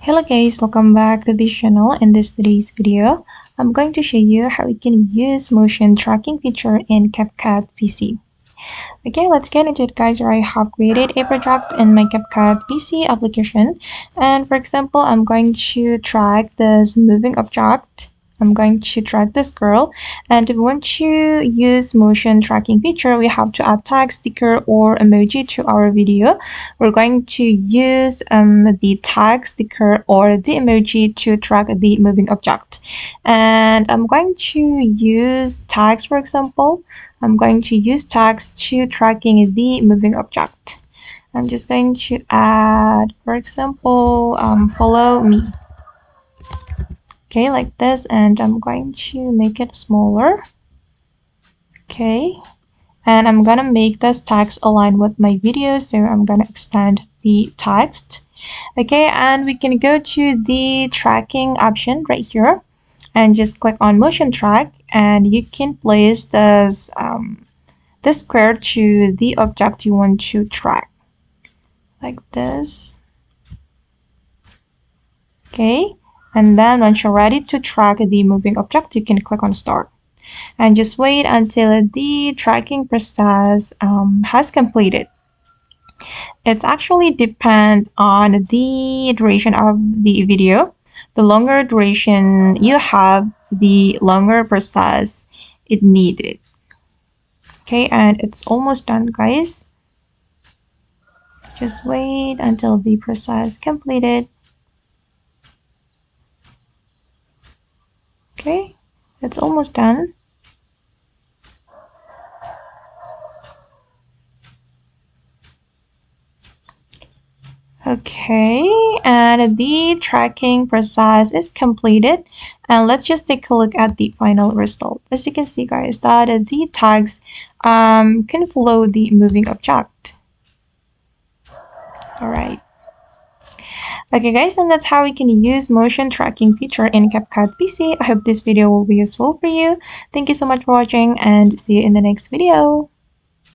Hello guys, welcome back to this channel. In today's video, I'm going to show you how we can use motion tracking feature in CapCut PC. Okay, let's get into it guys. I have created a project in my CapCut PC application, and for example, I'm going to track this moving object. I'm going to track this girl, and if we want to use motion tracking feature, we have to add tag, sticker, or emoji to our video. We're going to use the tag, sticker, or the emoji to track the moving object. And I'm going to use tags, for example. I'm going to use tags to tracking the moving object. I'm just going to add, for example, follow me. Okay, like this, and I'm going to make it smaller. Okay, and I'm gonna make this text align with my video, so I'm gonna extend the text. Okay, and we can go to the tracking option right here and just click on motion track, and you can place this square to the object you want to track, like this. Okay, and then once you're ready to track the moving object, you can click on start and just wait until the tracking process has completed. It's actually depend on the duration of the video. The longer duration you have, the longer process it needed. Okay, and it's almost done guys. Just wait until the process completed. Okay, it's almost done. Okay, and the tracking process is completed, and let's just take a look at the final result. As you can see guys, that the tags can follow the moving object. All right. Okay guys, and that's how we can use motion tracking feature in CapCut PC. I hope this video will be useful for you. Thank you so much for watching, and see you in the next video.